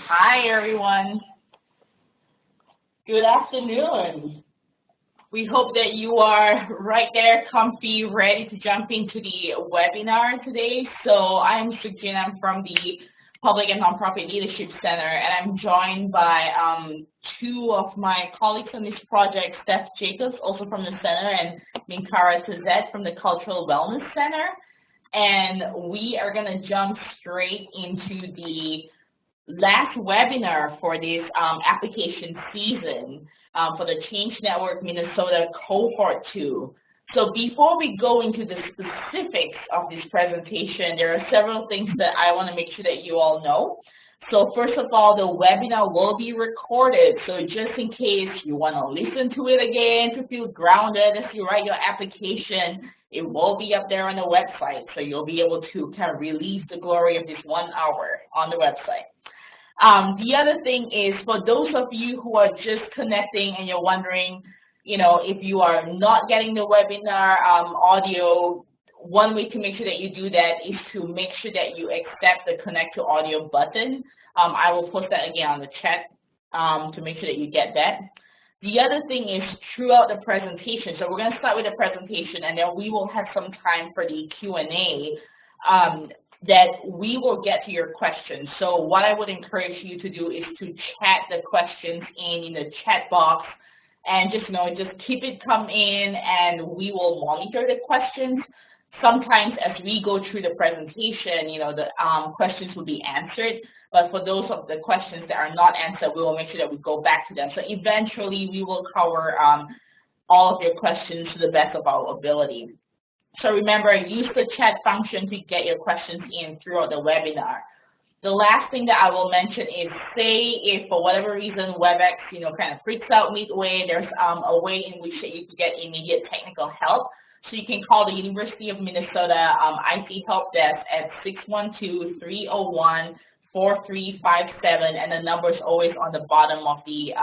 Hi, everyone. Good afternoon. We hope that you are right there, comfy, ready to jump into the webinar today. So I'm Sujin. I'm from the Public and Nonprofit Leadership Center, and I'm joined by two of my colleagues on this project, Steph Jacobs, also from the center, and Minkara Tazet from the Cultural Wellness Center. And we are going to jump straight into the last webinar for this application season for the Change Network Minnesota Cohort 2. So before we go into the specifics of this presentation, there are several things that I want to make sure that you all know. So first of all, the webinar will be recorded. So just in case you want to listen to it again to feel grounded as you write your application, it will be up there on the website. So you'll be able to kind of release the glory of this 1 hour on the website. The other thing is, for those of you who are just connecting and you're wondering, if you are not getting the webinar audio, one way to make sure that you do that is to make sure that you accept the connect to audio button. I will post that again on the chat to make sure that you get that. The other thing is throughout the presentation, so we're going to start with the presentation and then we will have some time for the Q&A. That we will get to your questions. So what I would encourage you to do is to chat the questions in the chat box, and just keep it come in, and we will monitor the questions. Sometimes as we go through the presentation, the questions will be answered, but for those of the questions that are not answered, we will make sure that we go back to them. So eventually we will cover all of your questions to the best of our ability. So remember, use the chat function to get your questions in throughout the webinar. The last thing that I will mention is, say if for whatever reason WebEx, kind of freaks out midway, there's a way in which you can get immediate technical help. So you can call the University of Minnesota IT Help Desk at 612-301-4357, and the number is always on the bottom of the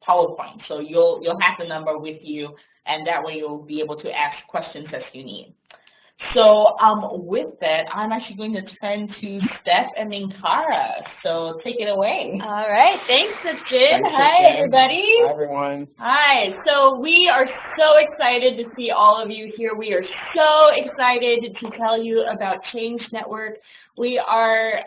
PowerPoint. So you'll have the number with you, and that way you'll be able to ask questions as you need. So with that, I'm actually going to turn to Steph and Minkara. So take it away. All right, thanks, Sujin. Hi, everybody. Hi, everyone. Hi. So we are so excited to see all of you here. We are so excited to tell you about Change Network. We are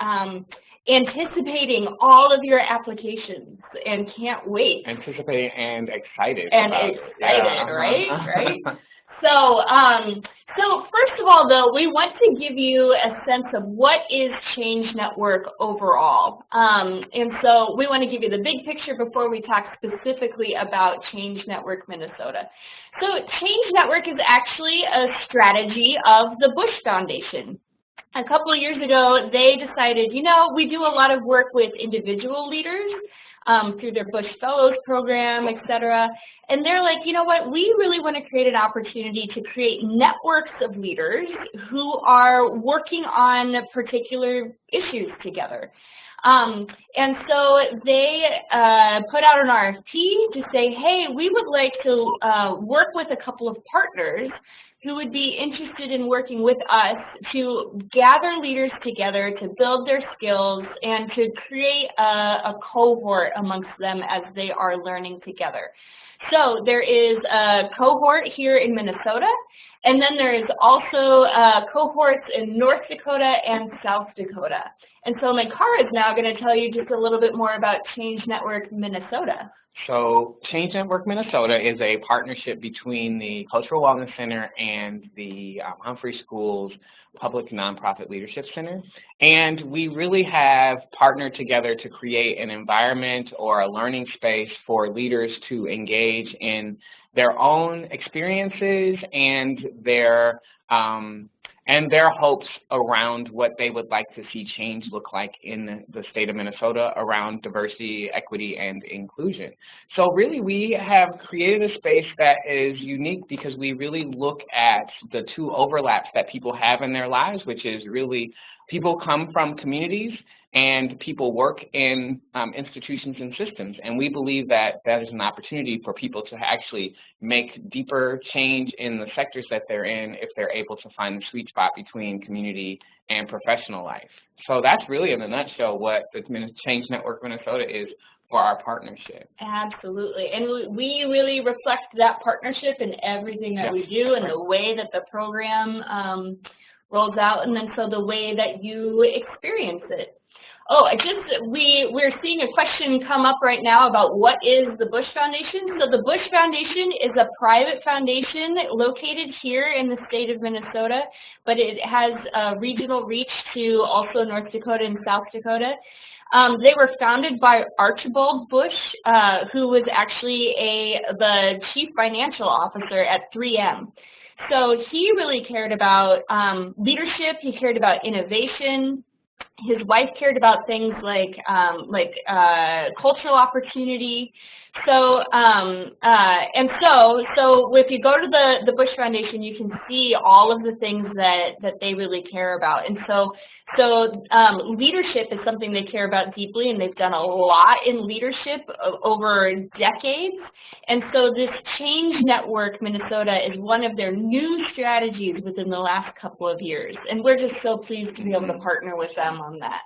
anticipating all of your applications and can't wait. Anticipating and excited. Right? So first of all, though, we want to give you a sense of what is Change Network overall. And so we want to give you the big picture before we talk specifically about Change Network Minnesota. So Change Network is actually a strategy of the Bush Foundation. A couple of years ago, they decided, we do a lot of work with individual leaders through their Bush Fellows program, et cetera. And they're like, you know what, we really want to create an opportunity to create networks of leaders who are working on particular issues together. And so they put out an RFP to say, hey, we would like to work with a couple of partners who would be interested in working with us to gather leaders together to build their skills and to create a cohort amongst them as they are learning together. So there is a cohort here in Minnesota, and then there is also cohorts in North Dakota and South Dakota. And so Minkara is now going to tell you just a little bit more about Change Network Minnesota. So Change Network Minnesota is a partnership between the Cultural Wellness Center and the Humphrey School's Public Nonprofit Leadership Center. And we really have partnered together to create an environment or a learning space for leaders to engage in their own experiences and their hopes around what they would like to see change look like in the state of Minnesota around diversity, equity, and inclusion. So really we have created a space that is unique because we really look at the two overlaps that people have in their lives, which is really people come from communities and people work in institutions and systems, and we believe that that is an opportunity for people to actually make deeper change in the sectors that they're in if they're able to find the sweet spot between community and professional life. So that's really in a nutshell what the Change Network Minnesota is for our partnership. Absolutely, and we really reflect that partnership in everything that we do and the way that the program rolls out, and then so the way that you experience it. Oh, we're seeing a question come up right now about what is the Bush Foundation. So the Bush Foundation is a private foundation located here in the state of Minnesota, but it has a regional reach to also North Dakota and South Dakota. They were founded by Archibald Bush, who was actually the chief financial officer at 3M. So he really cared about leadership, he cared about innovation. His wife cared about things like cultural opportunity. So so if you go to the Bush Foundation, you can see all of the things that they really care about. And so leadership is something they care about deeply, and they've done a lot in leadership over decades. And so this Change Network Minnesota is one of their new strategies within the last couple of years. And we're just so pleased to be able to partner with them on that.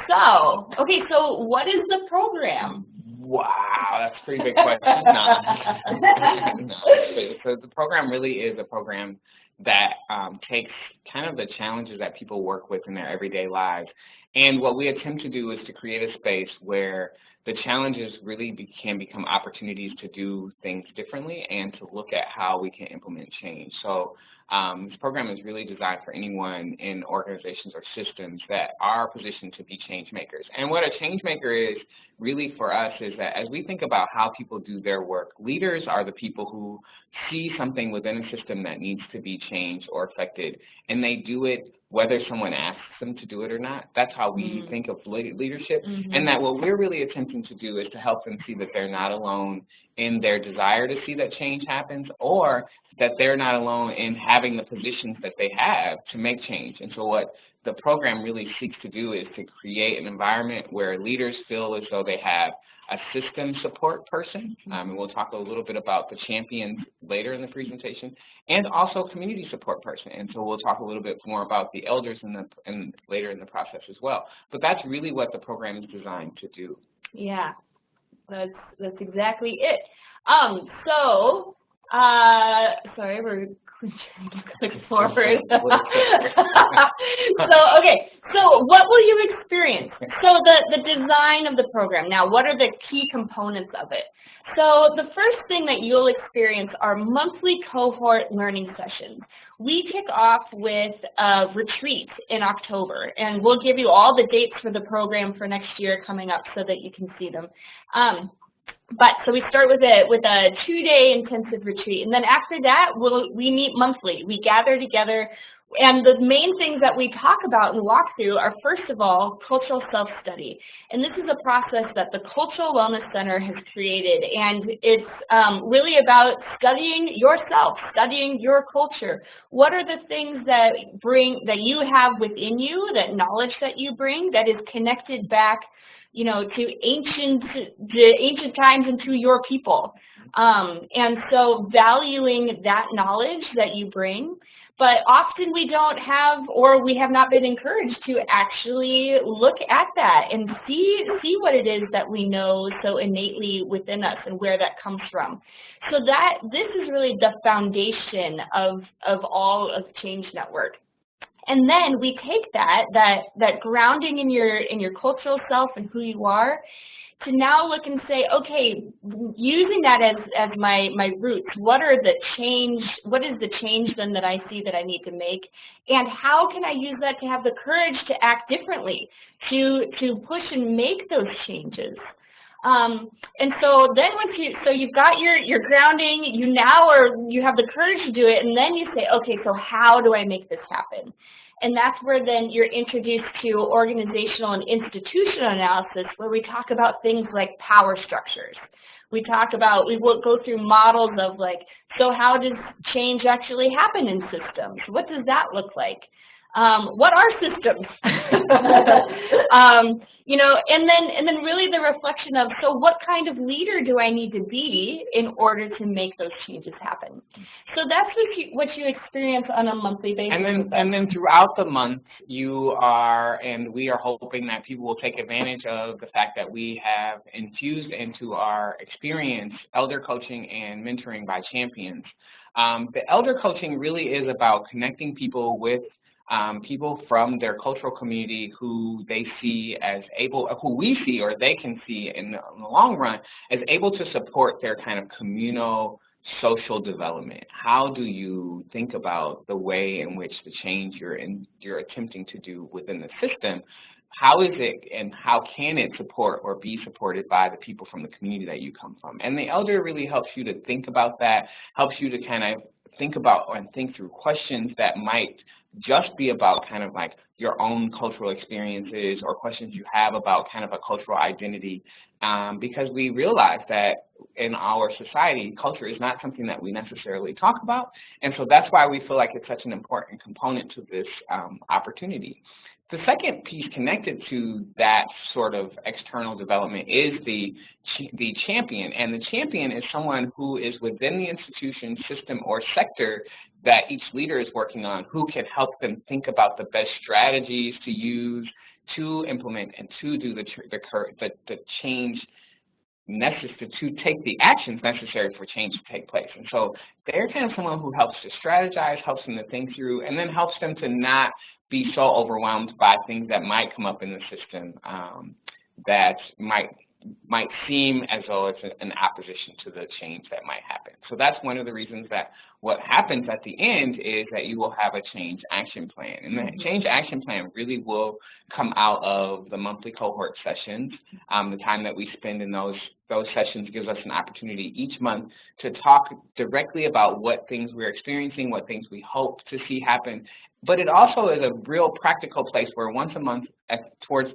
So what is the program? Wow, that's a pretty big question. No. So the program really is a program that takes kind of the challenges that people work with in their everyday lives. And what we attempt to do is to create a space where the challenges really can become opportunities to do things differently and to look at how we can implement change. So this program is really designed for anyone in organizations or systems that are positioned to be change makers. And what a change maker is really for us is that as we think about how people do their work, leaders are the people who see something within a system that needs to be changed or affected, and they do it whether someone asks them to do it or not. That's how we think of leadership, and that what we're really attempting to do is to help them see that they're not alone in their desire to see that change happens, or that they're not alone in having the positions that they have to make change. And so what the program really seeks to do is to create an environment where leaders feel as though they have a system support person, and we'll talk a little bit about the champions later in the presentation, and also community support person. And so we'll talk a little bit more about the elders later in the process as well. But that's really what the program is designed to do. Yeah, that's exactly it. Sorry, we're trying to click forward. So what will you experience? So the design of the program. Now, what are the key components of it? So the first thing that you'll experience are monthly cohort learning sessions. We kick off with a retreat in October, and we'll give you all the dates for the program for next year coming up so that you can see them. So we start with a 2-day intensive retreat, and then after that, we meet monthly. We gather together, and the main things that we talk about and walk through are, first of all, cultural self-study. And this is a process that the Cultural Wellness Center has created, and it's really about studying yourself, studying your culture. What are the things that you have within you, that knowledge that you bring that is connected back, you know, to ancient times and to your people. And so valuing that knowledge that you bring, but often we don't have, or we have not been encouraged to actually look at that and see what it is that we know so innately within us and where that comes from. So this is really the foundation of all of Change Network. And then we take that grounding in your cultural self and who you are, to now look and say, okay, using that as my roots, what is the change then that I see that I need to make, and how can I use that to have the courage to act differently, to push and make those changes. And so then you've got your grounding, you have the courage to do it, and then you say, okay, so how do I make this happen? And that's where then you're introduced to organizational and institutional analysis, where we talk about things like power structures. We will go through models of, like, so how does change actually happen in systems? What does that look like? What are systems? You know, and then really the reflection of, so what kind of leader do I need to be in order to make those changes happen? So that's what you experience on a monthly basis. And then throughout the month, you are, and we are hoping that people will take advantage of the fact that we have infused into our experience elder coaching and mentoring by champions. The elder coaching really is about connecting people with people from their cultural community who they see as able, who we see or they can see in the long run as able to support their kind of communal social development. How do you think about the way in which the change you're attempting to do within the system? How is it and how can it support or be supported by the people from the community that you come from? And the elder really helps you to think about that, helps you to kind of think about and think through questions that might just be about kind of like your own cultural experiences or questions you have about kind of a cultural identity, because we realize that in our society, culture is not something that we necessarily talk about, and so that's why we feel like it's such an important component to this opportunity. The second piece connected to that sort of external development is the champion, and the champion is someone who is within the institution, system, or sector that each leader is working on, who can help them think about the best strategies to use, to implement, and to do the change necessary, to take the actions necessary for change to take place. And so they're kind of someone who helps to strategize, helps them to think through, and then helps them to not be so overwhelmed by things that might come up in the system that might seem as though it's an opposition to the change that might happen. So that's one of the reasons that what happens at the end is that you will have a change action plan. And the change action plan really will come out of the monthly cohort sessions. The time that we spend in those sessions gives us an opportunity each month to talk directly about what things we're experiencing, what things we hope to see happen. But it also is a real practical place where once a month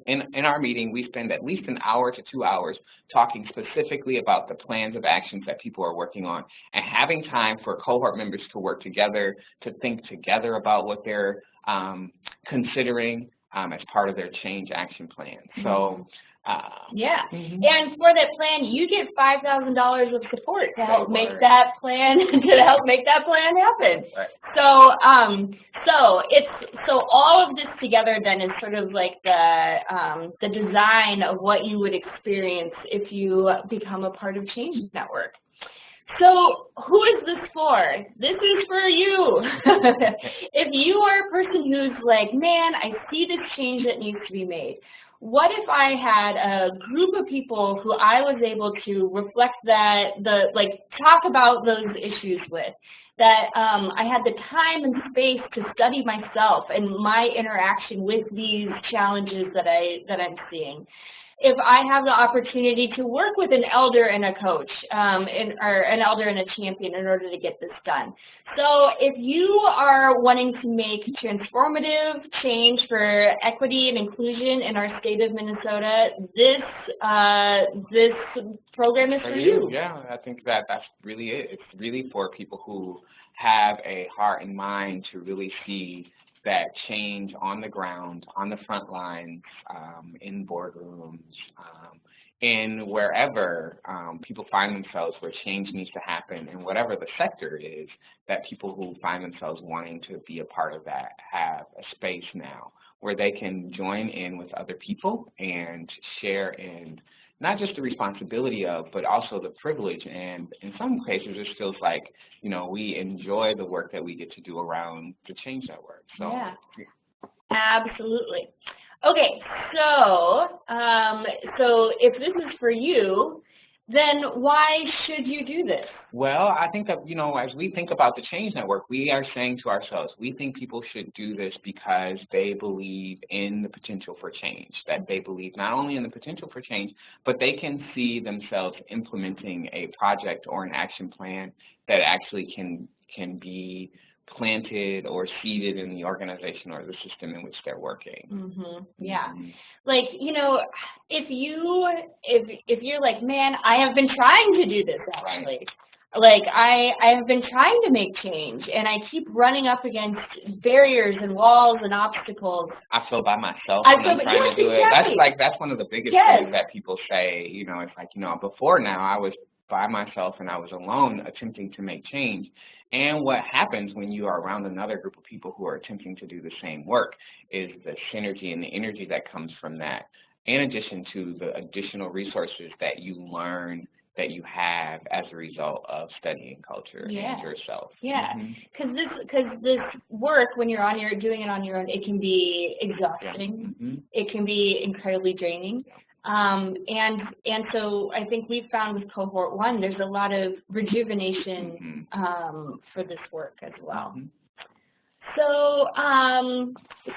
in our meeting, we spend at least an hour to 2 hours talking specifically about the plans of actions that people are working on and having time for cohort members to work together, to think together about what they're considering as part of their change action plan. So. Yeah, and for that plan, you get $5,000 of support to help make that plan happen. Right. So all of this together then is sort of like the design of what you would experience if you become a part of Change Network. So who is this for? This is for you. If you are a person who's like, man, I see this change that needs to be made. What if I had a group of people who I was able to reflect talk about those issues with, that I had the time and space to study myself and my interaction with these challenges that I'm seeing? If I have the opportunity to work with an elder and a coach, or an elder and a champion in order to get this done. So if you are wanting to make transformative change for equity and inclusion in our state of Minnesota, this program is for you. Yeah, I think that's really it. It's really for people who have a heart and mind to really see that change on the ground, on the front lines, in boardrooms, in wherever people find themselves where change needs to happen, and whatever the sector is, that people who find themselves wanting to be a part of that have a space now where they can join in with other people and share in not just the responsibility of, but also the privilege. And in some cases, it feels like, you know, we enjoy the work that we get to do around the Change Network. So, yeah. Absolutely. Okay, so if this is for you, then why should you do this? Well, I think that, you know, as we think about the Change Network, we are saying to ourselves, we think people should do this because they believe in the potential for change, that they believe not only in the potential for change, but they can see themselves implementing a project or an action plan that actually can be planted or seeded in the organization or the system in which they're working. Yeah. Like, you know, if you're like, man, I have been trying to do this actually. Like, I have been trying to make change, and I keep running up against barriers and walls and obstacles. I feel by myself I when feel, I'm trying to do it. exactly. That's one of the biggest Yes. things that people say, you know, it's like, you know, before now I was by myself and I was alone attempting to make change. And what happens when you are around another group of people who are attempting to do the same work is the synergy and the energy that comes from that, in addition to the additional resources that you learn that you have as a result of studying culture Yeah. and yourself. Yeah, Mm-hmm. because this work, when you're doing it on your own, it can be exhausting. Yeah. Mm-hmm. It can be incredibly draining. And so I think we've found with Cohort 1, there's a lot of rejuvenation for this work as well. Mm-hmm. So,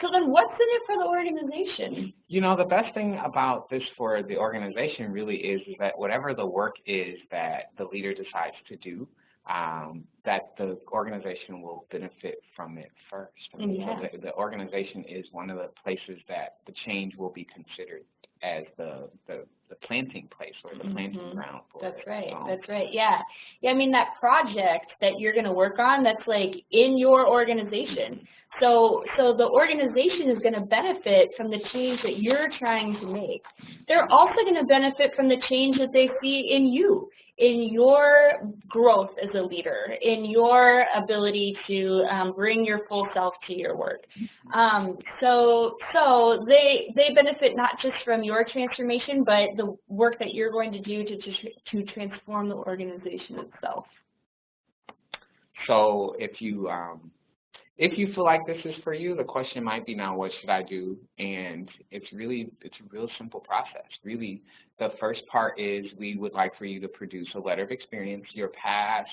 so then what's in it for the organization? You know, the best thing about this for the organization really is that whatever the work is that the leader decides to do, that the organization will benefit from it first. I mean, Yeah. so the organization is one of the places that the change will be considered as the planting place or the planting ground for That's it. right. So, That's right. Yeah. Yeah. I mean, that project that you're going to work on, that's like in your organization. So the organization is going to benefit from the change that you're trying to make. They're also going to benefit from the change that they see in you, in your growth as a leader, in your ability to bring your full self to your work. So they benefit not just from your transformation, but the work that you're going to do to transform the organization itself. So if you feel like this is for you, the question might be now, what should I do? And it's a real simple process. Really, the first part is we would like for you to produce a letter of experience, your past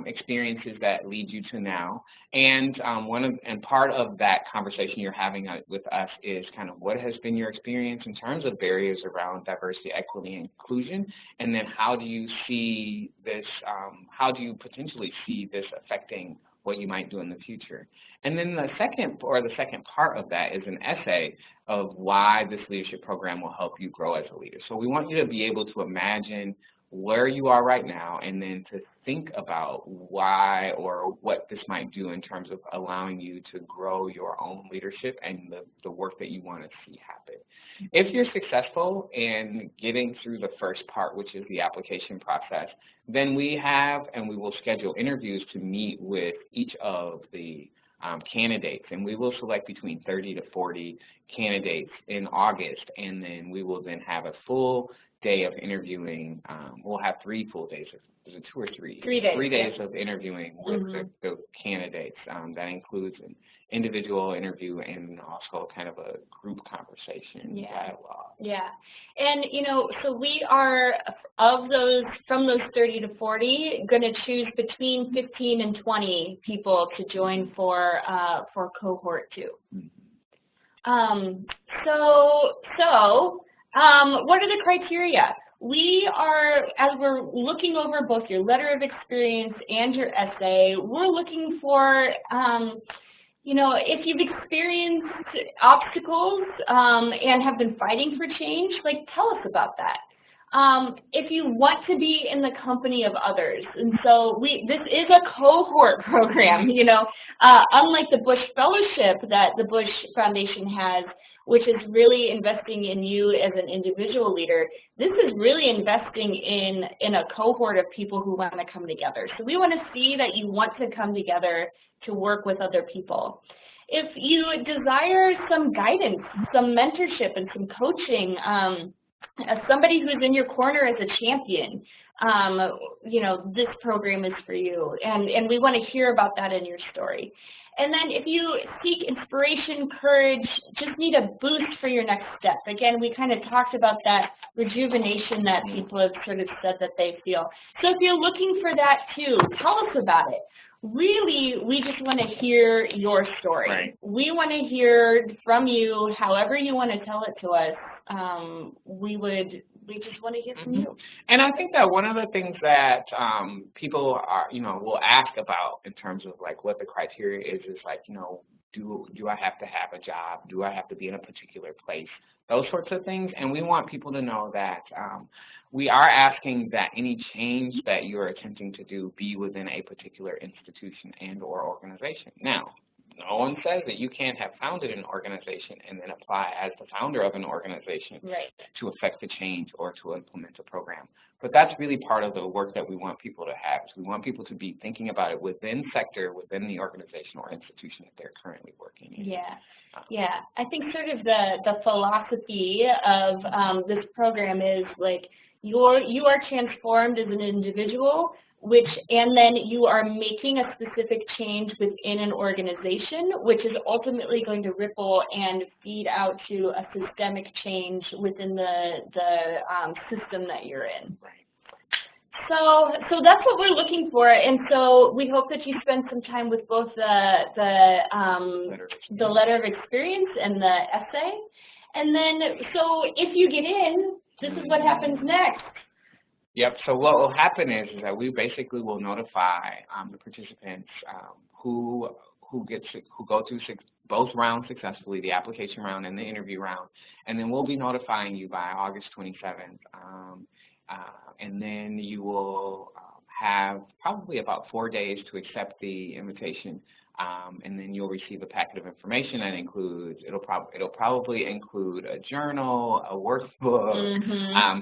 experiences that lead you to now. And part of that conversation you're having with us is kind of what has been your experience in terms of barriers around diversity, equity, and inclusion, and then how do you see this, how do you potentially see this affecting what you might do in the future. And then the second part of that is an essay of why this leadership program will help you grow as a leader. So we want you to be able to imagine where you are right now and then to think about why or what this might do in terms of allowing you to grow your own leadership and the work that you want to see happen. If you're successful in getting through the first part, which is the application process, then we will schedule interviews to meet with each of the candidates, and we will select between 30 to 40 candidates in August, and then we will then have a full day of interviewing. We'll have 3 full days of, is it 2 or 3? 3 days. 3 days of interviewing with the candidates. That includes an individual interview and also kind of a group conversation dialogue. Yeah, and you know, so we are from those 30 to 40 going to choose between 15 and 20 people to join for Cohort 2. What are the criteria? We are, as we're looking over both your letter of experience and your essay, we're looking for, you know, if you've experienced obstacles and have been fighting for change, like, tell us about that. If you want to be in the company of others, and so this is a cohort program, you know, unlike the Bush Fellowship that the Bush Foundation has, which is really investing in you as an individual leader. This is really investing in a cohort of people who want to come together. So we want to see that you want to come together to work with other people. If you desire some guidance, some mentorship, and some coaching, as somebody who's in your corner as a champion, you know, this program is for you. And we want to hear about that in your story. And then if you seek inspiration, courage, just need a boost for your next step. Again, we kind of talked about that rejuvenation that people have sort of said that they feel. So if you're looking for that too, tell us about it. Really, we just want to hear your story. Right. We want to hear from you, however you want to tell it to us. We just want to hear from you. And I think that one of the things that people are, you know, will ask about in terms of like what the criteria is like, you know, do I have to have a job? Do I have to be in a particular place? Those sorts of things. And we want people to know that we are asking that any change that you're attempting to do be within a particular institution and or organization. Now, no one says that you can't have founded an organization and then apply as the founder of an organization to affect the change or to implement a program. But that's really part of the work that we want people to have. We want people to be thinking about it within sector, within the organization or institution that they're currently working in. Yeah. I think sort of the philosophy of this program is like you are transformed as an individual, and then you are making a specific change within an organization, which is ultimately going to ripple and feed out to a systemic change within the system that you're in. So that's what we're looking for, and so we hope that you spend some time with both the letter of experience and the essay, and then so if you get in, this is what happens next. Yep, so what will happen is that we basically will notify the participants who go through both rounds successfully, the application round and the interview round, and then we'll be notifying you by August 27th. And then you will have probably about 4 days to accept the invitation, and then you'll receive a packet of information that includes, it'll probably include a journal, a workbook,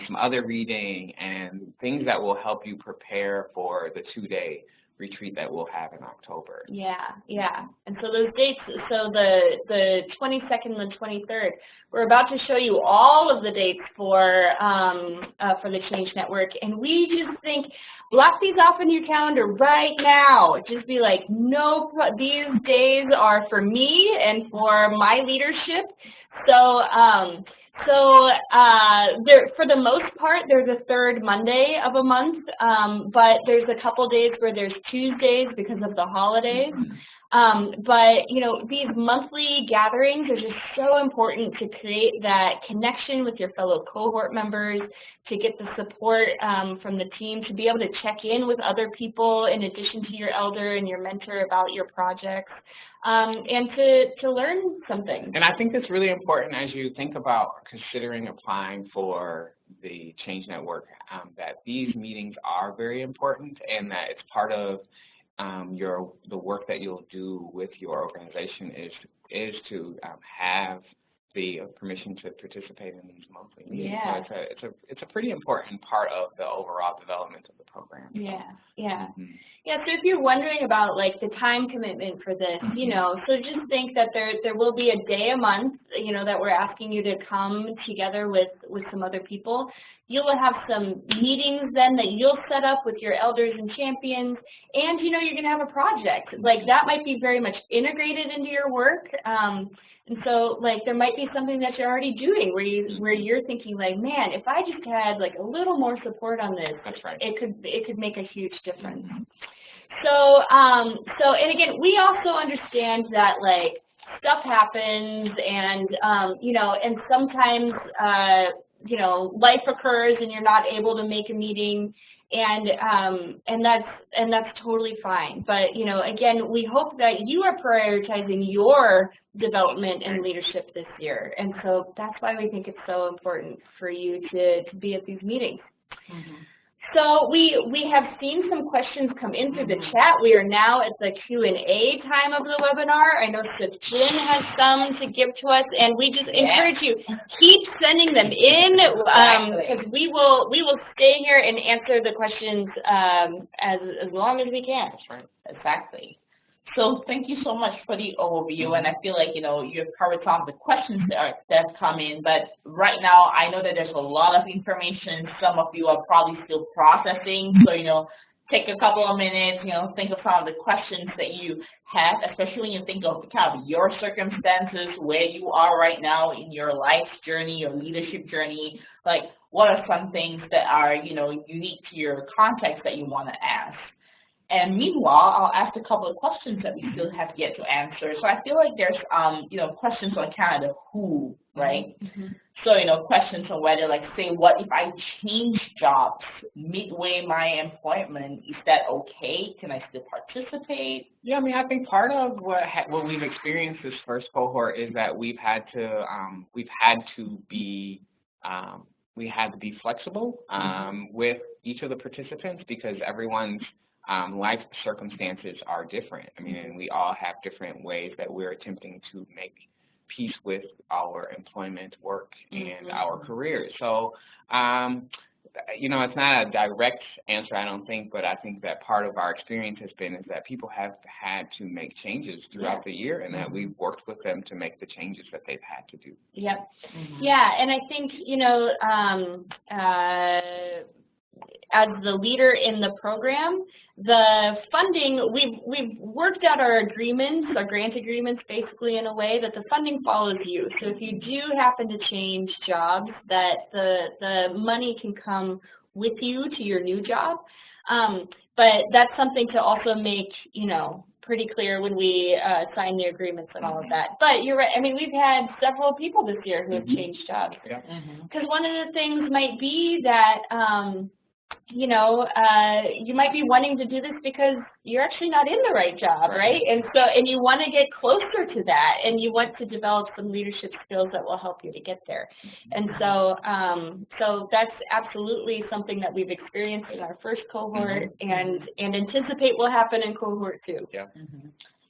some other reading, and things that will help you prepare for the 2-day retreat that we'll have in October. Yeah. And so those dates, so the 22nd and the 23rd, we're about to show you all of the dates for the Change Network, and we just think, block these off in your calendar right now. Just be like, no, these days are for me and for my leadership. So for the most part, there's a third Monday of a month, but there's a couple days where there's Tuesdays because of the holidays. But, you know, these monthly gatherings are just so important to create that connection with your fellow cohort members, to get the support from the team, to be able to check in with other people in addition to your elder and your mentor about your projects, and to learn something. And I think that's really important as you think about considering applying for the Change Network, that these meetings are very important and that it's part of the work that you'll do with your organization is to have the permission to participate in these monthly meetings. So it's a pretty important part of the overall development of the program. Yeah, so if you're wondering about like the time commitment for this, you know, so just think that there will be a day a month, you know, that we're asking you to come together with some other people. You'll have some meetings then that you'll set up with your elders and champions, and you know, you're going to have a project. Like that might be very much integrated into your work. And so, like, there might be something that you're already doing where you're thinking, like, man, if I just had like a little more support on this, it could make a huge difference. So, and again, we also understand that like stuff happens, and you know, and sometimes you know, life occurs, and you're not able to make a meeting. And that's totally fine. But you know, again, we hope that you are prioritizing your development and leadership this year, and so that's why we think it's so important for you to be at these meetings. So we have seen some questions come in through the chat. We are now at the Q&A time of the webinar. I know Sifjin has some to give to us, and we just encourage you, keep sending them in, because we will stay here and answer the questions as long as we can. That's right. Exactly. So thank you so much for the overview, and I feel like, you know, you've covered some of the questions that's come in, but right now I know that there's a lot of information. Some of you are probably still processing, so, you know, take a couple of minutes, you know, think of some of the questions that you have, especially when you think of kind of your circumstances, where you are right now in your life journey, your leadership journey. Like, what are some things that are, you know, unique to your context that you want to ask? And meanwhile, I'll ask a couple of questions that we still have yet to answer. So I feel like there's, you know, questions on kind of the who right? Mm-hmm. So, questions on whether, like, say, what if I change jobs midway my employment? Is that okay? Can I still participate? Yeah, I mean, I think part of what we've experienced this first cohort is that we had to be flexible with each of the participants because everyone's life circumstances are different. I mean, and we all have different ways that we're attempting to make peace with our employment, work, and our careers. So, it's not a direct answer, I don't think, but I think that part of our experience has been is that people have had to make changes throughout the year, and that we've worked with them to make the changes that they've had to do. Yep. Yeah, and I think, as the leader in the program, the funding, we've worked out our agreements, our grant agreements basically in a way that the funding follows you. So if you do happen to change jobs, that the money can come with you to your new job. But that's something to also make, pretty clear when we sign the agreements and all of that. But you're right, I mean, we've had several people this year who have changed jobs. Because one of the things might be that, you might be wanting to do this because you're actually not in the right job, right? And you want to get closer to that, and you want to develop some leadership skills that will help you to get there. And so, so that's absolutely something that we've experienced in our first cohort, and anticipate will happen in cohort 2. Yeah.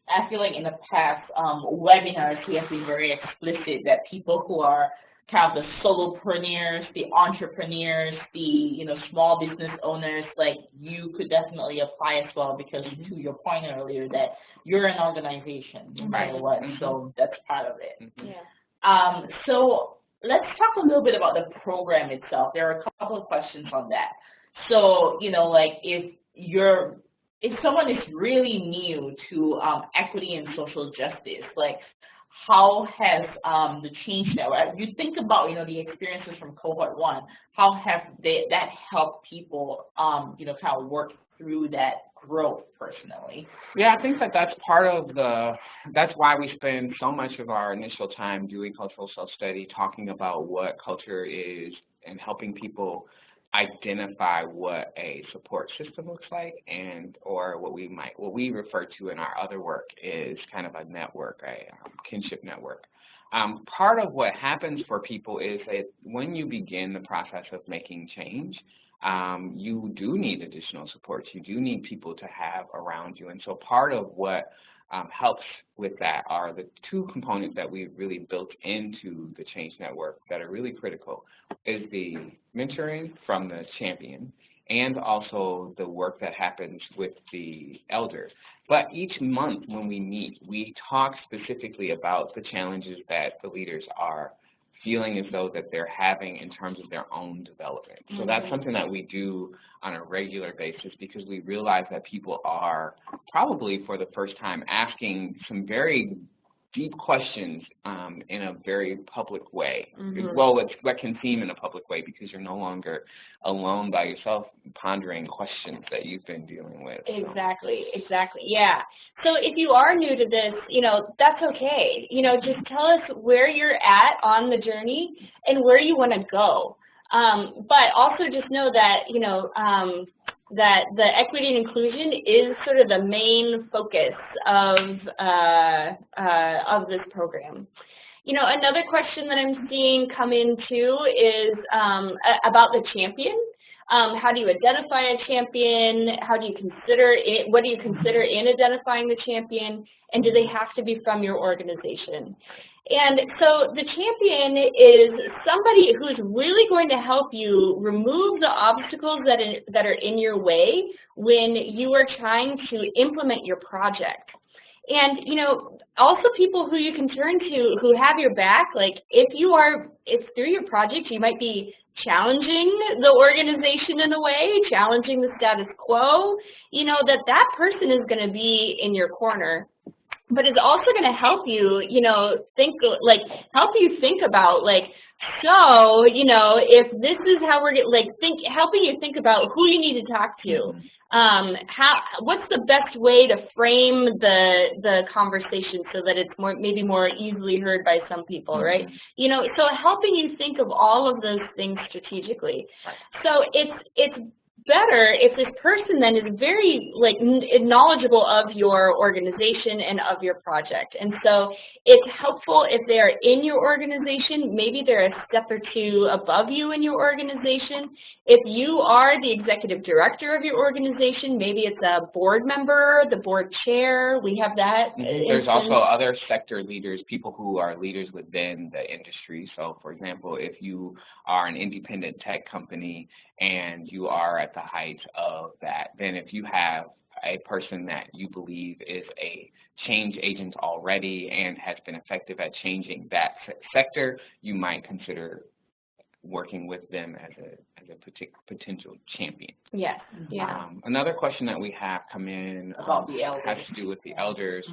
I feel like in the past webinars, we have been very explicit that people who are kind of the solopreneurs, the entrepreneurs, the small business owners, like you could definitely apply as well because to your point earlier that you're an organization no matter what, so that's part of it. Yeah. So let's talk a little bit about the program itself. There are a couple of questions on that. So like if someone is really new to equity and social justice, like how has the change network, you think about, the experiences from cohort 1, how have that helped people, kind of work through that growth personally? Yeah, I think that's part of that's why we spend so much of our initial time doing cultural self-study, talking about what culture is and helping people identify what a support system looks like, or what we refer to in our other work is kind of a network, a kinship network. Part of what happens for people is that when you begin the process of making change, you do need additional supports. You do need people to have around you, and so part of what helps with that are the 2 components that we've really built into the Change Network that are really critical, is the mentoring from the champion and also the work that happens with the elder. But each month when we meet, we talk specifically about the challenges that the leaders are feeling as though that they're having in terms of their own development. So that's something that we do on a regular basis because we realize that people are probably for the first time asking some very deep questions in a very public way. Well, what can seem in a public way because you're no longer alone by yourself pondering questions that you've been dealing with. Exactly, yeah. So if you are new to this, that's okay. Just tell us where you're at on the journey and where you want to go. But also just know that, that the equity and inclusion is sort of the main focus of this program. Another question that I'm seeing come in too is about the champion. How do you identify a champion? How do you consider it? What do you consider in identifying the champion? And do they have to be from your organization? And so the champion is somebody who's really going to help you remove the obstacles that are in your way when you are trying to implement your project. And, also people who you can turn to who have your back, like if through your project you might be challenging the organization in a way, challenging the status quo, that person is going to be in your corner. But it's also going to help you, help you think about, so, if this is how we're helping you think about who you need to talk to, What's the best way to frame the conversation so that it's maybe more easily heard by some people, right? You know, so helping you think of all of those things strategically. So it's better if this person then is very knowledgeable of your organization and of your project. And so it's helpful if they are in your organization, maybe they're a step or two above you in your organization. If you are the executive director of your organization, maybe it's a board member, the board chair, we have that. There's also other sector leaders, people who are leaders within the industry. So for example, if you are an independent tech company and you are at the height of that, then if you have a person that you believe is a change agent already and has been effective at changing that sector, you might consider working with them as a potential champion. Yes. Yeah. Another question that we have come in about the elders has to do with the elders.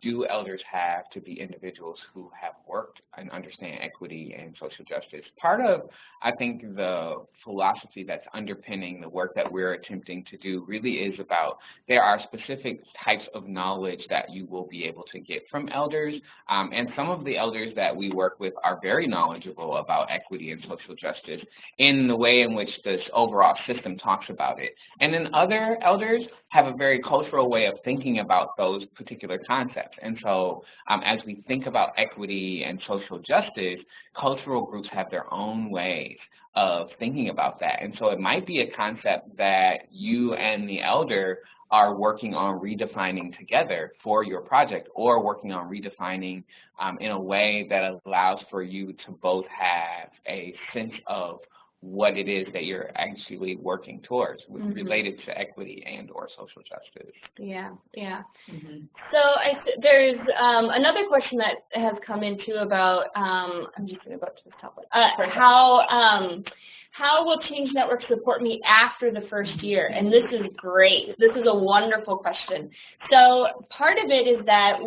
Do elders have to be individuals who have worked and understand equity and social justice? Part of, I think, the philosophy that's underpinning the work that we're attempting to do really is about there are specific types of knowledge that you will be able to get from elders, and some of the elders that we work with are very knowledgeable about equity and social justice in the way in which this overall system talks about it. And then other elders have a very cultural way of thinking about those particular concepts. And so as we think about equity and social justice, cultural groups have their own ways of thinking about that. And so it might be a concept that you and the elder are working on redefining together for your project, or working on redefining in a way that allows for you to both have a sense of what it is that you're actually working towards related to equity and or social justice. Yeah, yeah. So there's another question that has come in too about, I'm just going to go up to the top one, how will Change Network support me after the first year? And this is great. This is a wonderful question. So part of it is that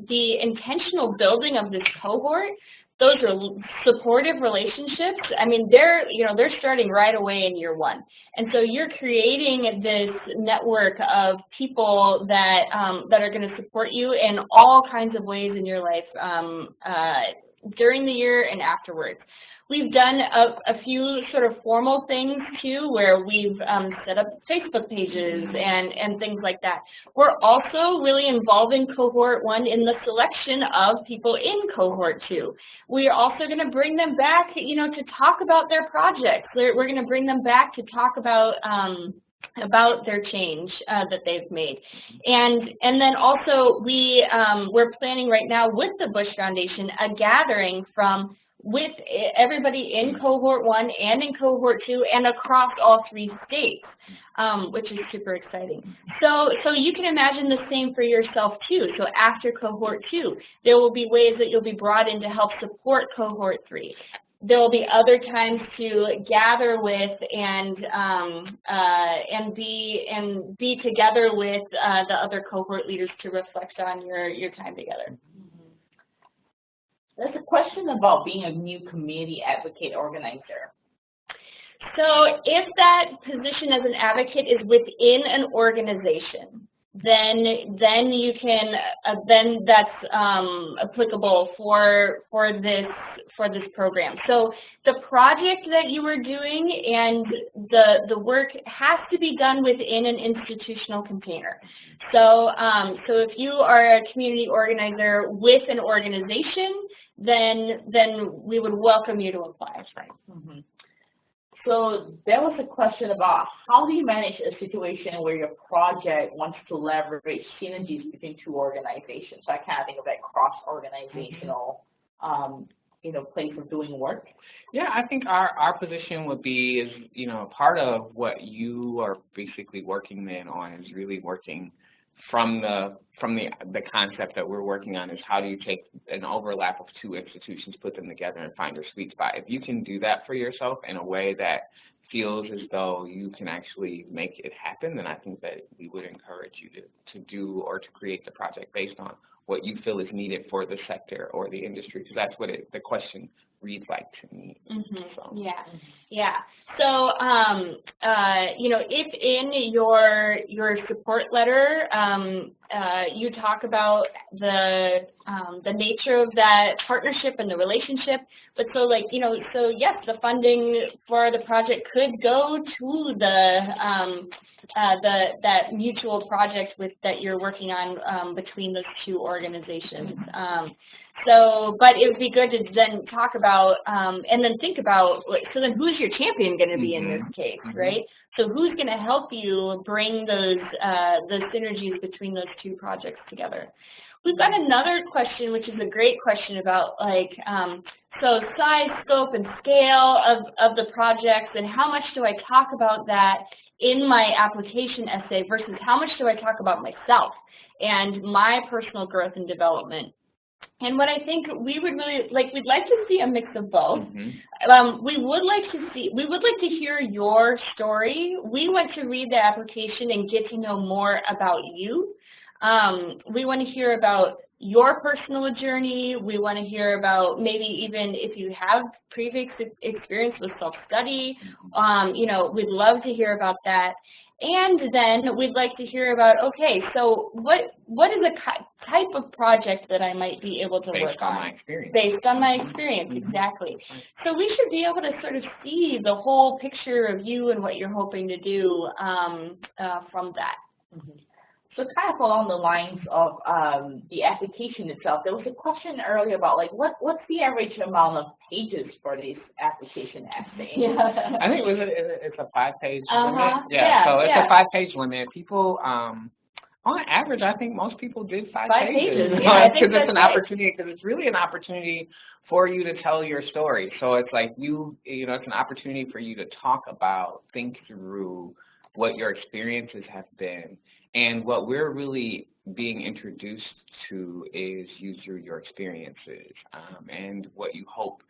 the intentional building of this cohort, those are supportive relationships. I mean, they're starting right away in year one. And so you're creating this network of people that are going to support you in all kinds of ways in your life during the year and afterwards. We've done a few sort of formal things too, where we've set up Facebook pages and things like that. We're also really involving Cohort 1 in the selection of people in Cohort 2. We are also going to bring them back, to talk about their projects. We're going to bring them back to talk about their change that they've made. And then also we're planning right now with the Bush Foundation a gathering with everybody in Cohort 1 and in Cohort 2 and across all 3 states, which is super exciting. So you can imagine the same for yourself too. So after Cohort 2, there will be ways that you'll be brought in to help support Cohort 3. There will be other times to gather with and be together with the other cohort leaders to reflect on your time together. There's a question about being a new community advocate organizer. So if that position as an advocate is within an organization, then you can then that's applicable for this program. So the project that you are doing and the work has to be done within an institutional container. So so if you are a community organizer with an organization, then we would welcome you to apply. So there was a question about how do you manage a situation where your project wants to leverage synergies between 2 organizations? So I kind of think of that cross-organizational, place of doing work. Yeah, I think our position would be part of what you are basically working then on is really working from the concept that we're working on is how do you take an overlap of 2 institutions, put them together, and find your sweet spot. If you can do that for yourself in a way that feels as though you can actually make it happen, then I think that we would encourage you to do or to create the project based on what you feel is needed for the sector or the industry, because that's what the question reads like to me. So. Yeah. So, you know, if in your support letter you talk about the nature of that partnership and the relationship, but so like, you know, so yes, the funding for the project could go to that mutual project that you're working on between those two organizations. So, but it would be good to then talk about and then think about, so then who's your champion going to be in this case, right? So who's going to help you bring those the synergies between those two projects together? We've got another question, which is a great question about like, so size, scope, and scale of the projects, and how much do I talk about that in my application essay versus how much do I talk about myself and my personal growth and development. And what I think we would really like, we'd like to see a mix of both. We would like to hear your story. We want to read the application and get to know more about you. We want to hear about your personal journey. We want to hear about maybe even if you have previous experience with self-study. You know, we'd love to hear about that. And then we'd like to hear about, okay, so what is a type of project that I might be able to work on? My experience. Based on my experience, exactly. So we should be able to sort of see the whole picture of you and what you're hoping to do from that. So kind of along the lines of the application itself, there was a question earlier about like what's the average amount of pages for this application essay? I think it's a 5-page limit. So it's a 5-page limit. People, on average, I think most people did 5 pages. Yeah, because it's an opportunity. Because it's really an opportunity for you to tell your story. So it's like you know, it's an opportunity for you to talk about, think through what your experiences have been. And what we're really being introduced to is you through your experiences and what you hope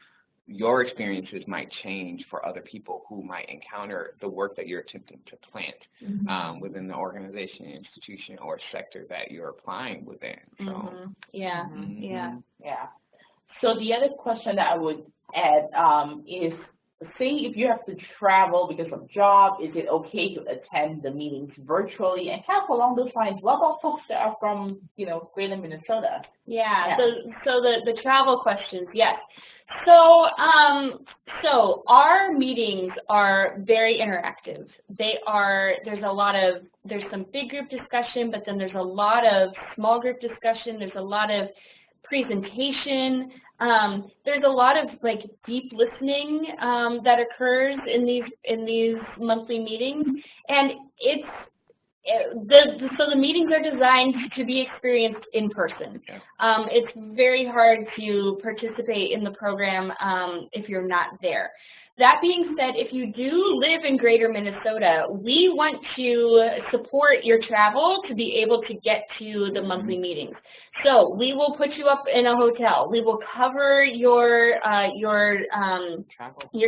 your experiences might change for other people who might encounter the work that you're attempting to plant within the organization, institution, or sector that you're applying within. So. Yeah. So the other question that I would add is, say if you have to travel because of job, is it okay to attend the meetings virtually? And kind of along those lines, what about folks that are from, you know, greater Minnesota? So the travel questions, yes. So so our meetings are very interactive. There's some big group discussion, but then there's a lot of small group discussion. There's a lot of presentation. There's a lot of like deep listening that occurs in these monthly meetings, and so the meetings are designed to be experienced in person. It's very hard to participate in the program if you're not there. That being said, if you do live in greater Minnesota, we want to support your travel to be able to get to the monthly meetings. So we will put you up in a hotel. We will cover your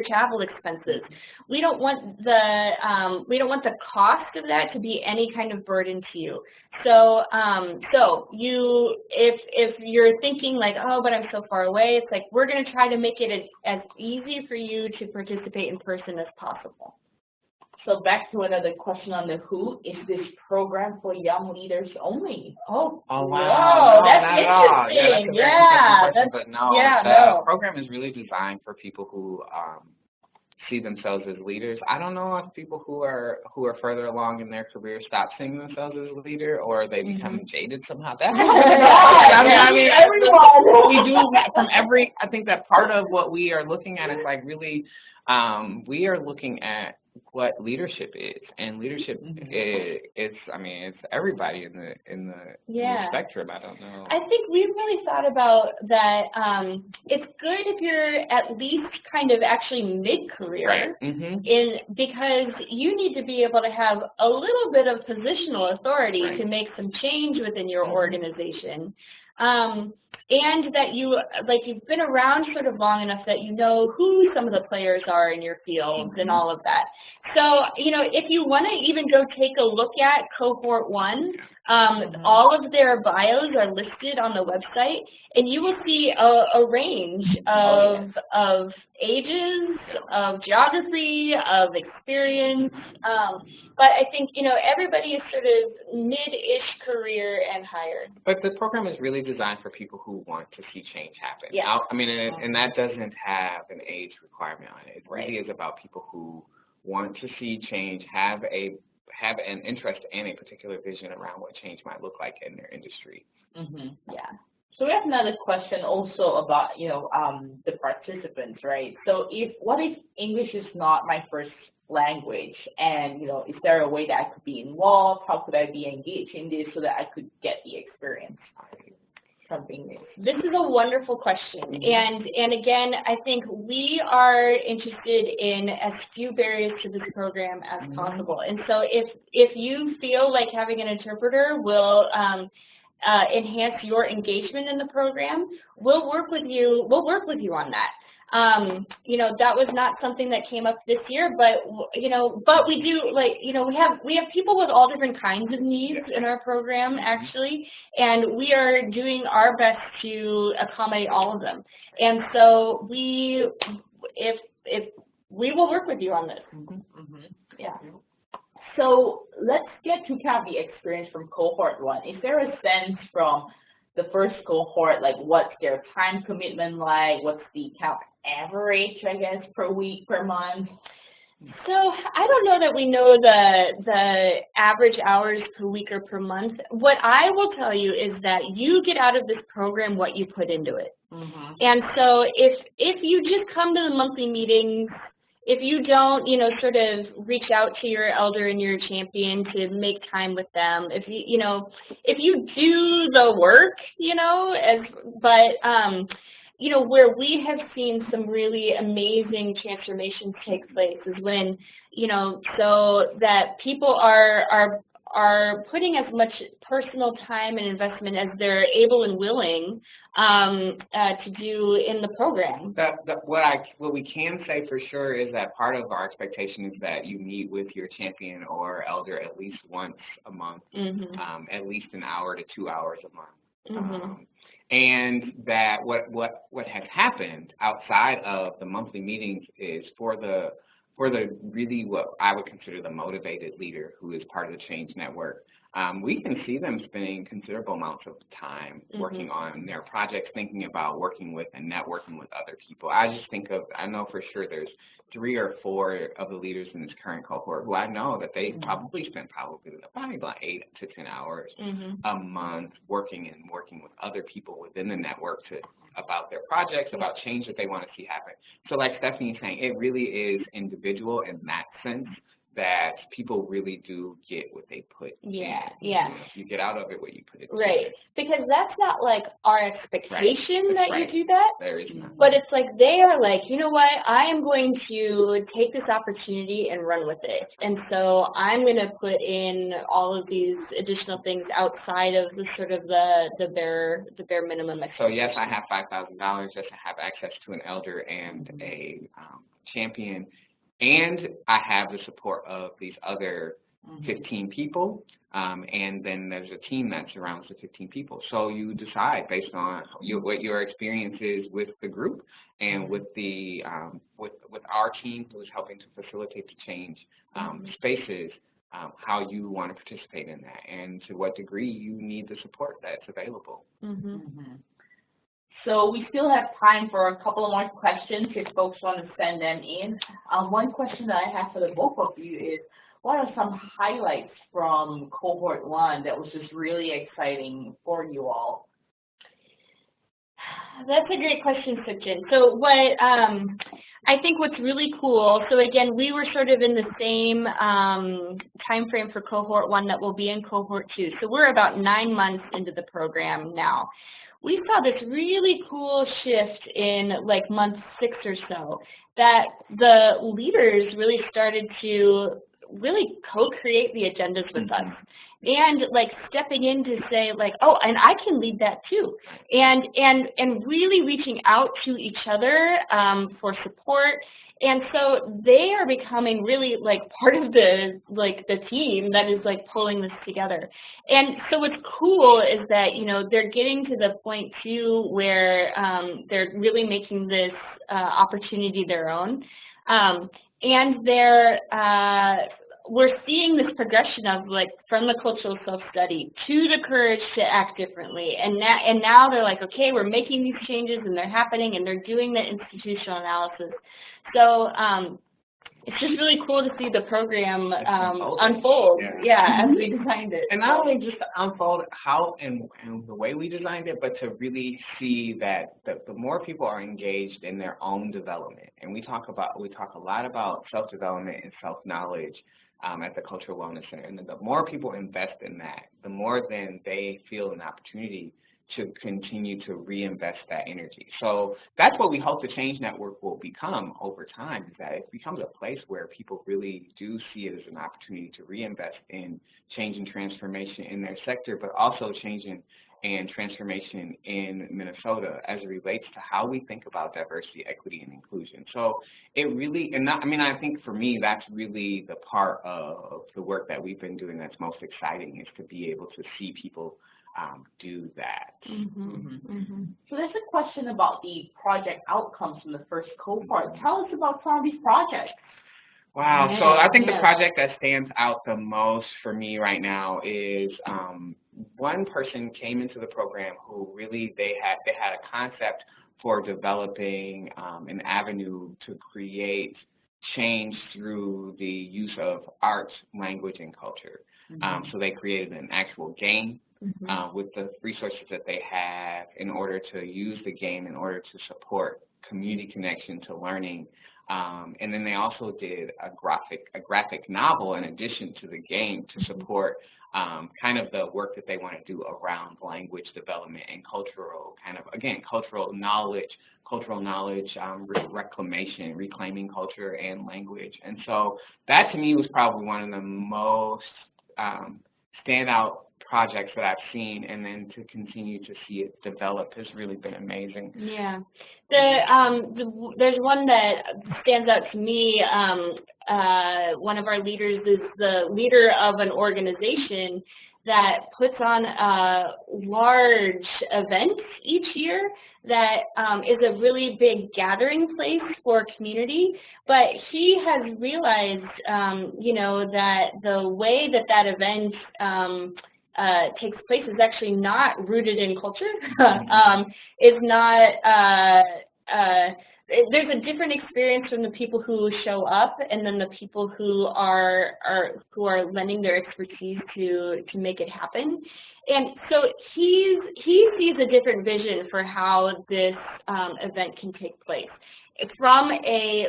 travel expenses. We don't want the cost of that to be any kind of burden to you. So if you're thinking like, oh, but I'm so far away, it's like we're going to try to make it as easy for you to participate in person as possible. So back to another question on the who, is this program for young leaders only? Oh wow, that's interesting. But no, the program is really designed for people who see themselves as leaders. I don't know if people who are further along in their career stop seeing themselves as a leader, or they become jaded somehow. That's I mean, everyone. We do from every. I think that part of what we are looking at is like really, we are looking at what leadership is, and leadership is I mean, it's everybody in the spectrum. I don't know. I think we've really thought about that. It's good if you're at least kind of actually mid-career, because you need to be able to have a little bit of positional authority to make some change within your organization. And that you've been around sort of long enough that you know who some of the players are in your field and all of that. So, you know, if you want to even go take a look at Cohort 1, All of their bios are listed on the website, and you will see a range of ages, of geography, of experience. But I think, you know, everybody is sort of mid-ish career and higher. But the program is really designed for people who want to see change happen. Yeah. I mean, and that doesn't have an age requirement on it. It really Right. is about people who want to see change, have an interest and a particular vision around what change might look like in their industry. Yeah. So we have another question also about, you know, the participants, right? So what if English is not my first language, and, you know, is there a way that I could be involved? How could I be engaged in this so that I could get the experience from English? This is a wonderful question, and again, I think we are interested in as few barriers to this program as possible. And so if you feel like having an interpreter will enhance your engagement in the program, we'll work with you on that. You know, that was not something that came up this year, but, you know, but we do, like, you know, we have people with all different kinds of needs in our program, actually, and we are doing our best to accommodate all of them. And so we will work with you on this. Yeah. So let's get to kind of the experience from cohort 1. Is there a sense from the first cohort, like what's their time commitment like? What's the kind of average, I guess, per week, per month? So I don't know that we know the average hours per week or per month. What I will tell you is that you get out of this program what you put into it. And so if you just come to the monthly meetings, if you don't, you know, sort of reach out to your elder and your champion to make time with them, if you do the work, you know, you know, where we have seen some really amazing transformations take place is when, you know, so that people are putting as much personal time and investment as they're able and willing to do in the program. What we can say for sure is that part of our expectation is that you meet with your champion or elder at least once a month, at least an hour to 2 hours a month. And that what has happened outside of the monthly meetings is for the really what I would consider the motivated leader who is part of the Change Network, we can see them spending considerable amounts of time working on their projects, thinking about working with and networking with other people. I know for sure there's 3 or 4 of the leaders in this current cohort who I know that they probably spend about 8 to 10 hours a month working with other people within the network about their projects, about change that they want to see happen. So like Stephanie is saying, it really is individual in that sense, that people really do get what they put in. You get out of it what you put it in. Right, because that's not like our expectation that you do that. There is not. But it's like they are like, you know what, I am going to take this opportunity and run with it. And so I'm going to put in all of these additional things outside of the sort of the bare minimum expectation. So yes, I have $5,000 just to have access to an elder and a champion. And I have the support of these other 15 people, and then there's a team that surrounds the 15 people. So you decide based on what your experience is with the group and with the with our team who's helping to facilitate the change spaces, how you want to participate in that, and to what degree you need the support that's available. So we still have time for a couple of more questions if folks want to send them in. One question that I have for the both of you is, what are some highlights from cohort 1 that was just really exciting for you all? That's a great question, Sachin. So what I think what's really cool, so again, we were sort of in the same time frame for cohort 1 that will be in cohort 2. So we're about 9 months into the program now. We saw this really cool shift in like month 6 or so, that the leaders really started to really co-create the agendas with us. and like stepping in to say like, oh, and I can lead that too, and really reaching out to each other for support. And so they are becoming really like part of the team that is like pulling this together. And so what's cool is that, you know, they're getting to the point too where they're really making this opportunity their own. And we're seeing this progression of like from the cultural self-study to the courage to act differently. And now they're like, okay, we're making these changes and they're happening and they're doing the institutional analysis. So it's just really cool to see the program unfold, as we designed it. And not only just to unfold how and the way we designed it, but to really see that the more people are engaged in their own development, and we talk a lot about self-development and self-knowledge at the Cultural Wellness Center, and the more people invest in that, the more then they feel an opportunity to continue to reinvest that energy. So that's what we hope the Change Network will become over time, is that it becomes a place where people really do see it as an opportunity to reinvest in change and transformation in their sector, but also change and transformation in Minnesota as it relates to how we think about diversity, equity, and inclusion. So it really, I think for me, that's really the part of the work that we've been doing that's most exciting, is to be able to see people do that. So there's a question about the project outcomes from the first cohort. Tell us about some of these projects. Wow, so I think the project that stands out the most for me right now is one person came into the program who really, they had a concept for developing an avenue to create change through the use of art, language, and culture. So they created an actual game with the resources that they have in order to use the game in order to support community connection to learning. And then they also did a graphic novel in addition to the game to support kind of the work that they want to do around language development and cultural knowledge, reclamation, reclaiming culture and language. And so that to me was probably one of the most standout projects that I've seen, and then to continue to see it develop has really been amazing. Yeah, there's one that stands out to me. One of our leaders is the leader of an organization that puts on large events each year that is a really big gathering place for community. But he has realized, that the way that event takes place is actually not rooted in culture. It's not. There's a different experience from the people who show up and then the people who are lending their expertise to make it happen. And so he sees a different vision for how this event can take place from a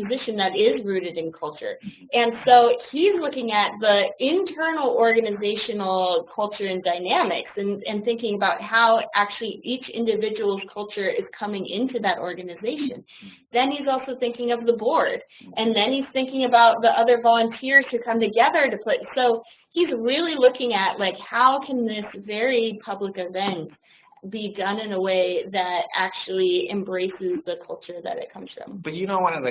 position that is rooted in culture. And so he's looking at the internal organizational culture and dynamics and thinking about how actually each individual's culture is coming into that organization. Then he's also thinking of the board, and then he's thinking about the other volunteers who come together to play. So he's really looking at like, how can this very public event be done in a way that actually embraces the culture that it comes from. But you know, one of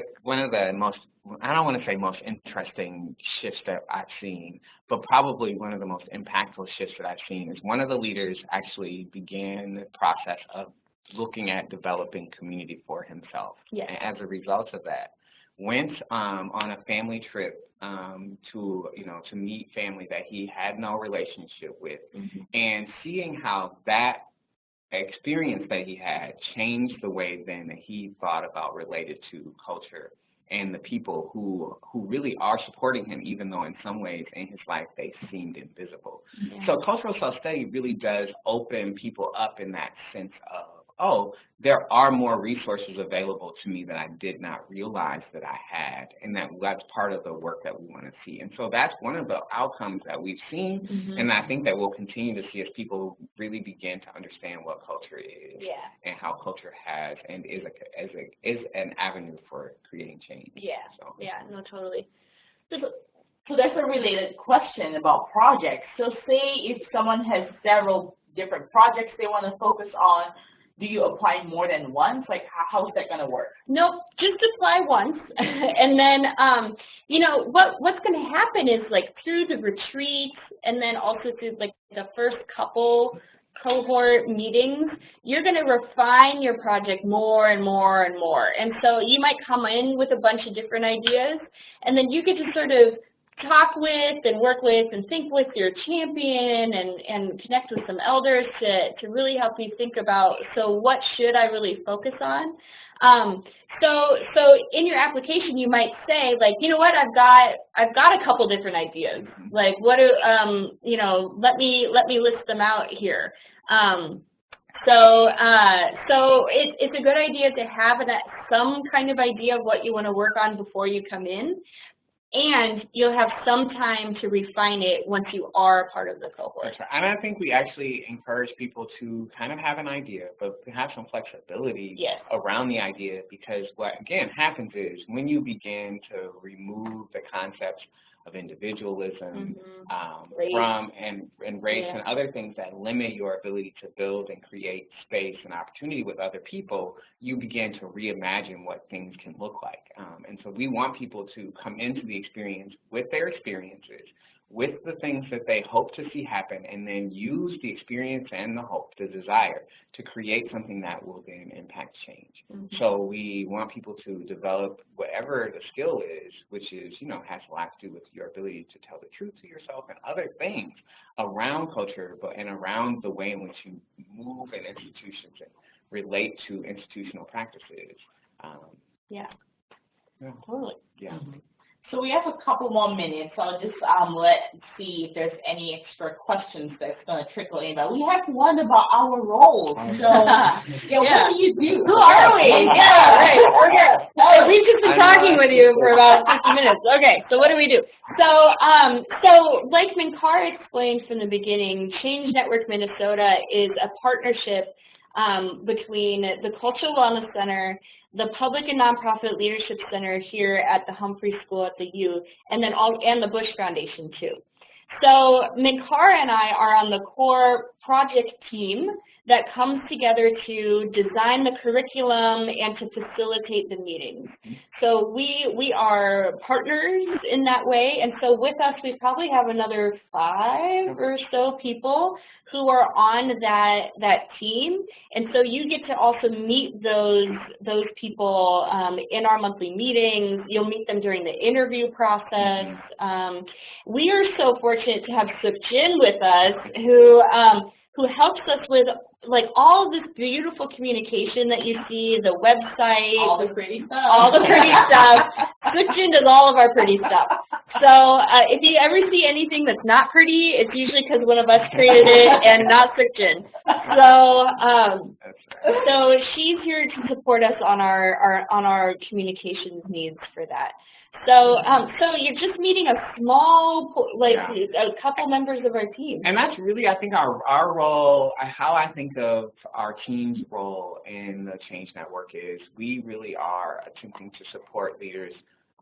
the most, I don't want to say most interesting shifts that I've seen, but probably one of the most impactful shifts that I've seen is one of the leaders actually began the process of looking at developing community for himself. Yes. And as a result of that, went on a family trip to meet family that he had no relationship with, and seeing how that experience that he had changed the way then that he thought about related to culture and the people who really are supporting him, even though in some ways in his life they seemed invisible. Yeah. So cultural self-study really does open people up in that sense of, oh, there are more resources available to me that I did not realize that I had, and that's part of the work that we want to see. And so that's one of the outcomes that we've seen, and I think that we'll continue to see as people really begin to understand what culture is, and how culture has and is an avenue for creating change. Yeah, so. Yeah, no, totally. So that's a related question about projects. So say if someone has several different projects they want to focus on, do you apply more than once? Like, how is that going to work? Nope, just apply once, and then, you know, what's going to happen is, like, through the retreats and then also through, like, the first couple cohort meetings, you're going to refine your project more and more and more. And so you might come in with a bunch of different ideas, and then you get to sort of talk with and work with and think with your champion and connect with some elders to really help you think about, so what should I really focus on? So in your application you might say, like, you know what, I've got a couple different ideas. Like, what do you know, let me list them out here. So it's a good idea to have some kind of idea of what you want to work on before you come in. And you'll have some time to refine it once you are a part of the cohort. That's right. And I think we actually encourage people to kind of have an idea, but to have some flexibility around the idea, because what, again, happens is when you begin to remove the concepts of individualism from and race and other things that limit your ability to build and create space and opportunity with other people, you begin to reimagine what things can look like. And so we want people to come into the experience with their experiences, with the things that they hope to see happen, and then use the experience and the hope, the desire, to create something that will then impact change. So we want people to develop whatever the skill is, which is, you know, has a lot to do with your ability to tell the truth to yourself and other things around culture, and around the way in which you move in institutions and relate to institutional practices. Totally. So we have a couple more minutes. So I'll just let's see if there's any extra questions that's going to trickle in. But we have one about our roles. So what do you do? Who are we? Yeah, right. Okay. So we've just been talking with you for about 50 minutes. Okay, so what do we do? So like Minkara explained from the beginning, Change Network Minnesota is a partnership between the Cultural Wellness Center, the Public and Nonprofit Leadership Center here at the Humphrey School at the U, and then and the Bush Foundation too. So Minkara and I are on the core project team that comes together to design the curriculum and to facilitate the meetings. So we are partners in that way, and so with us we probably have another 5 or so people who are on that team, and so you get to also meet those people in our monthly meetings. You'll meet them during the interview process. We are so fortunate to have Suk Jin with us, who helps us with, like, all of this beautiful communication that you see, the website, all the pretty stuff. All the pretty stuff. Suk Jin does all of our pretty stuff. So if you ever see anything that's not pretty, it's usually because one of us created it and not Suk Jin. So she's here to support us on our communications needs for that. So you're just meeting a small, a couple members of our team. And that's really, I think, our role, how I think of our team's role in the Change Network is we really are attempting to support leaders'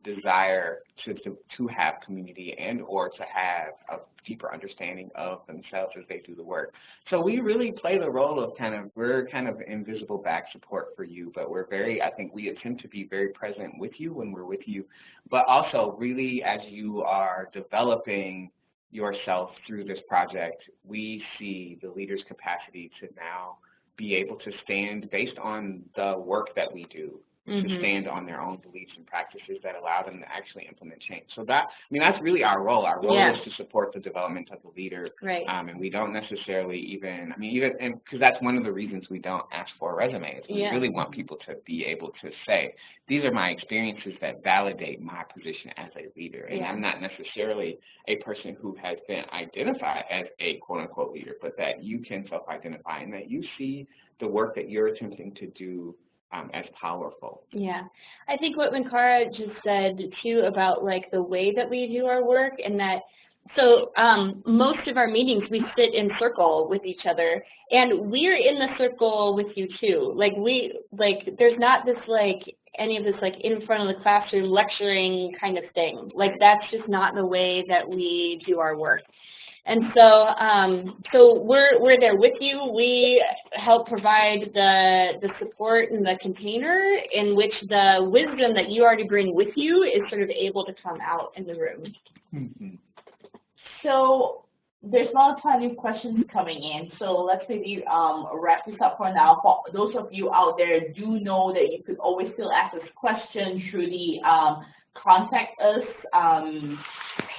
desire to have community and or to have a deeper understanding of themselves as they do the work. So we really play the role of we're kind of invisible back support for you, but I think we attempt to be very present with you when we're with you, but also really as you are developing yourself through this project, we see the leader's capacity to now be able to stand based on the work that we do, to stand on their own beliefs and practices that allow them to actually implement change. So that's really our role. Our role is to support the development of the leader. Right. And we don't necessarily even because that's one of the reasons we don't ask for a resume. Is we really want people to be able to say, these are my experiences that validate my position as a leader. And I'm not necessarily a person who has been identified as a quote-unquote leader, but that you can self-identify and that you see the work that you're attempting to do as powerful. Yeah, I think what Minkara just said too about, like, the way that we do our work, and that So most of our meetings, we sit in circle with each other, and we're in the circle with you too. Like there's not this any of this in front of the classroom lecturing kind of thing. Like that's just not the way that we do our work. And so, so we're there with you. We help provide the support and the container in which the wisdom that you already bring with you is sort of able to come out in the room. Mm-hmm. So there's not a ton of questions coming in, so let's maybe wrap this up for now. For those of you out there, do know that you could always still ask us questions through the contact us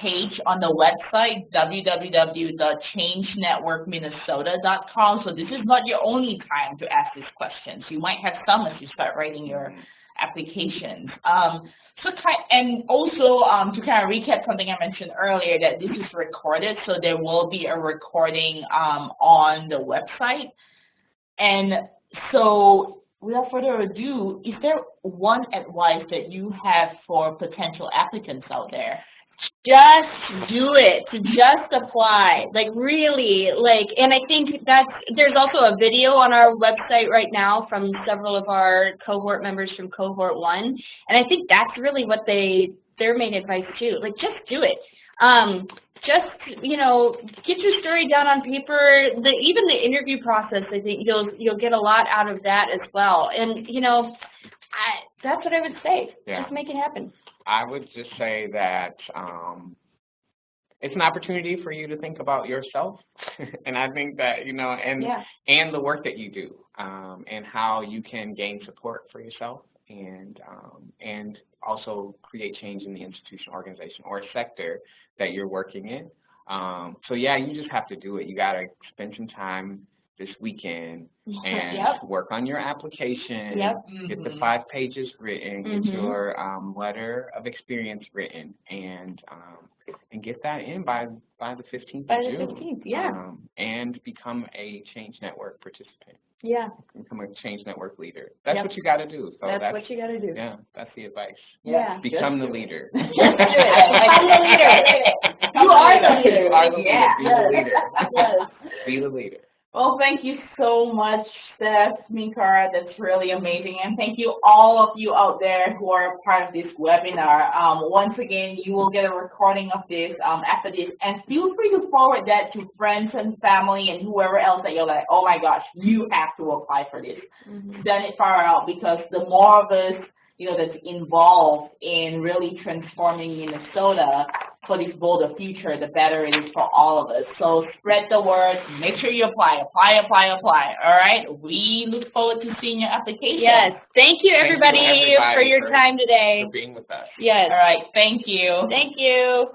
page on the website, www.changenetworkminnesota.com. So this is not your only time to ask these questions. You might have some as you start writing your applications. And also to kind of recap something I mentioned earlier, that this is recorded, so there will be a recording on the website. And so without further ado, is there one advice that you have for potential applicants out there? Just do it. Just apply. Really, and I think there's also a video on our website right now from several of our cohort members from cohort 1, and I think that's really what their main advice too. Just do it. Just, get your story down on paper. Even the interview process, I think you'll get a lot out of that as well. And that's what I would say. Yeah. Just make it happen. I would just say that it's an opportunity for you to think about yourself, and I think that and the work that you do, and how you can gain support for yourself, and also create change in the institution, organization, or sector that you're working in. So yeah, you just have to do it. You got to spend some time this weekend and work on your application, get the 5 pages written, get your letter of experience written, and get that in by the 15th of June. By the 15th, yeah. And become a Change Network participant. Yeah. Become a Change Network leader. That's what you got to do. So that's what you got to do. Yeah, that's the advice. Yeah. Become the leader. Just do it. Become the leader. You are the leader. You are the leader. Yeah. Be the leader. Yes. Be the leader. Well, thank you so much, Steph, Minkara. That's really amazing. And thank you all of you out there who are part of this webinar. Once again, you will get a recording of this after this. And feel free to forward that to friends and family and whoever else that you're like, oh my gosh, you have to apply for this. Send it far out, because the more of us, that's involved in really transforming Minnesota for this bolder future, the better it is for all of us. So spread the word. Make sure you apply. All right? We look forward to seeing your application. Yes. Thank you, everybody, for your time today. For being with us. Yes. All right. Thank you. Thank you.